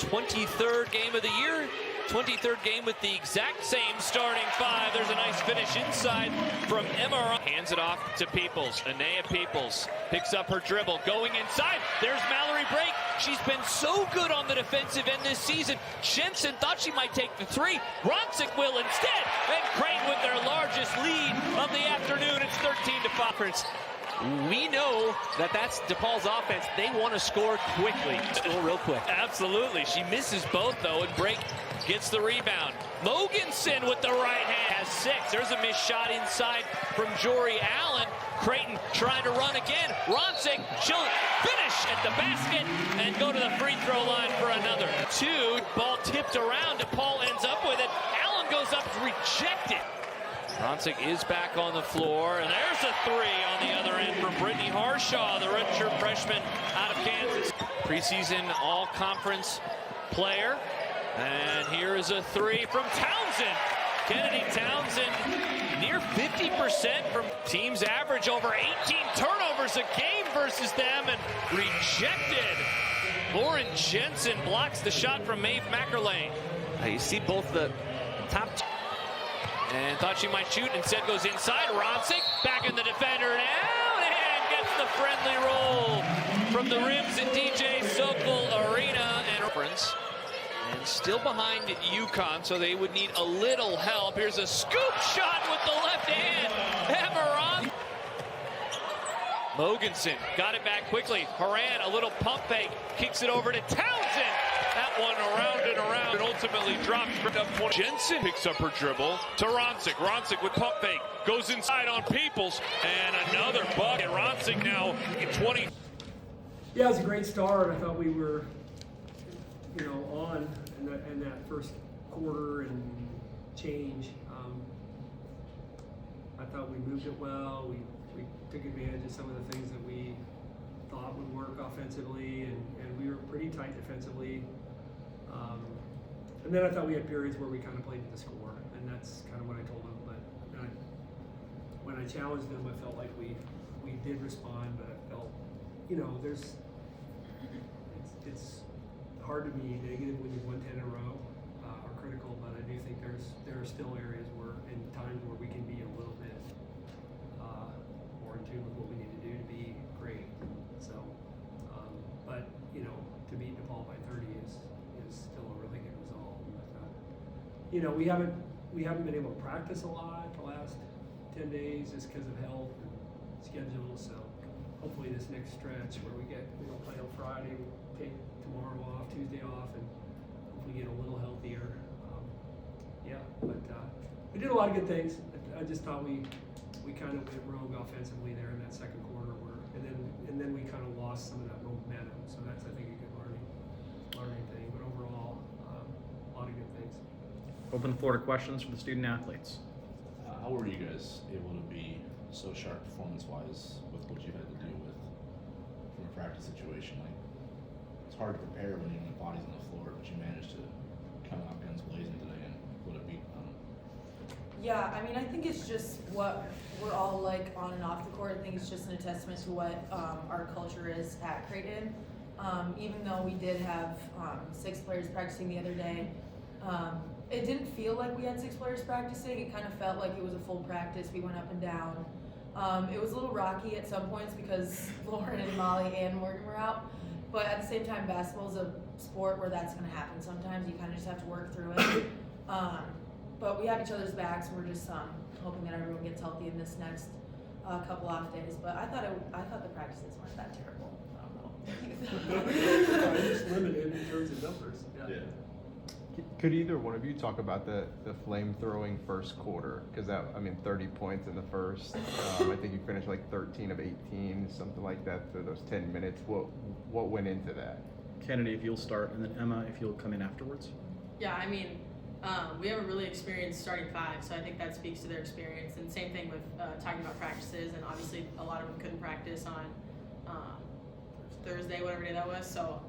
23rd game of the year. 23rd game with the exact same starting five. There's a nice finish inside from Emma. Hands it off to Peoples. Anea Peoples picks up her dribble, going inside. There's Mallory Brake. She's been so good on the defensive end this season. Jensen thought she might take the three. Ronsick will instead. And Creighton with their largest lead of the afternoon. It's 13-5. We know that that's DePaul's offense. They want to score quickly. Score real quick. Absolutely. She misses both, though, and Brake gets the rebound. Mogensen with the right hand has 6. There's a missed shot inside from Jory Allen. Creighton trying to run again. Ronsick, she'll finish at the basket and go to the free throw line for another. 2, ball tipped around. DePaul ends up with it. Allen goes up, rejected. Ronsick is back on the floor, and there's a 3 on the other end from Brittany Harshaw, the redshirt freshman out of Kansas. Preseason all-conference player. And here is a 3 from Townsend. Kennedy Townsend, near 50% from teams average over 18 turnovers a game versus them, and rejected. Lauren Jensen blocks the shot from Maeve Mackerlane. You see both the top and thought she might shoot, instead goes inside. Ronsick back in the defender now, and gets the friendly roll from the rims at DJ Sokol Arena. And still behind UConn, so they would need a little help. Here's a scoop shot with the left hand. Emeron. Mogensen got it back quickly. Horan, a little pump fake, kicks it over to Townsend. That one around and around and ultimately drops. Jensen picks up her dribble to Ronsick. Ronsick with pump fake, goes inside on Peoples, and another bucket. Ronsick now in 20. Yeah, it was a great start. I thought we were, on in that first quarter and change. I thought we moved it well. We took advantage of some of the things that we thought would work offensively, and we were pretty tight defensively. And then I thought we had periods where we kind of played to the score, and that's kind of what I told them. But when I challenged them, I felt like we did respond, but I felt, it's hard to be negative when you've won 10 in a row, or critical, but I do think there are still areas where, in times where we can be a little bit more in tune with what we need to do to be great. So, but to beat DePaul by 30 is still a really good result. We haven't been able to practice a lot the last 10 days just because of health and schedule. So hopefully this next stretch where we don't play on Friday, we'll take tomorrow off, Tuesday off, and hopefully get a little healthier. But we did a lot of good things. I just thought we kind of went rogue offensively there in that second quarter, and then we kind of lost some of that momentum. So that's, I think, a good learning thing. But overall, a lot of good things. Open the floor to questions from the student athletes. How were you guys able to be so sharp performance-wise with what you had to deal with from a practice situation? Like, it's hard to prepare when your body's on the floor, but you managed to come out guns blazing today and put a beat on them. Yeah, I mean, I think it's just what we're all like on and off the court. I think it's just a testament to what our culture is at Creighton. Even though we did have 6 players practicing the other day, it didn't feel like we had 6 players practicing. It kind of felt like it was a full practice. We went up and down. It was a little rocky at some points because Lauren and Molly and Morgan were out. But at the same time, basketball is a sport where that's going to happen sometimes. You kind of just have to work through it. But we have each other's backs, and we're just hoping that everyone gets healthy in this next couple off days. But I thought the practices weren't that terrible. I don't know. Just limited in terms of numbers. Yeah. Could either one of you talk about the flame-throwing first quarter? Because 30 points in the first. I think you finished like 13 of 18, something like that, for those 10 minutes. What went into that? Kennedy, if you'll start, and then Emma, if you'll come in afterwards. Yeah, I mean, we have a really experienced starting 5, so I think that speaks to their experience. And same thing with talking about practices, and obviously a lot of them couldn't practice on Thursday, whatever day that was. So,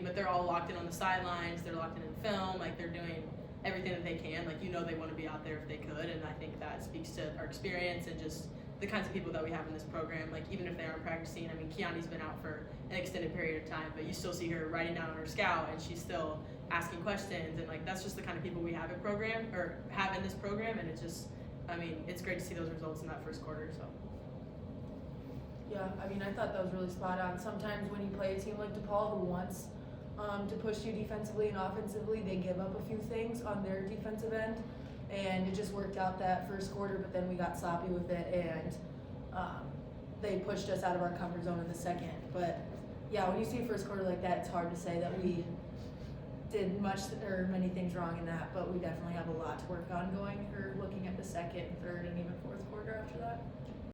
but they're all locked in on the sidelines. They're locked in film. Like, they're doing everything that they can. Like, they want to be out there if they could. And I think that speaks to our experience and just the kinds of people that we have in this program. Like even if they aren't practicing, I mean, Kiani's been out for an extended period of time, but you still see her writing down on her scout, and she's still asking questions, and like that's just the kind of people we have in this program, and it's just, I mean, it's great to see those results in that first quarter. So. Yeah, I mean, I thought that was really spot on. Sometimes when you play a team like DePaul who wants to push you defensively and offensively, they give up a few things on their defensive end, and it just worked out that first quarter, but then we got sloppy with it, and they pushed us out of our comfort zone in the second. But yeah, when you see a first quarter like that, it's hard to say that we did many things wrong in that, but we definitely have a lot to work on looking at the second, third, and even fourth quarter after that.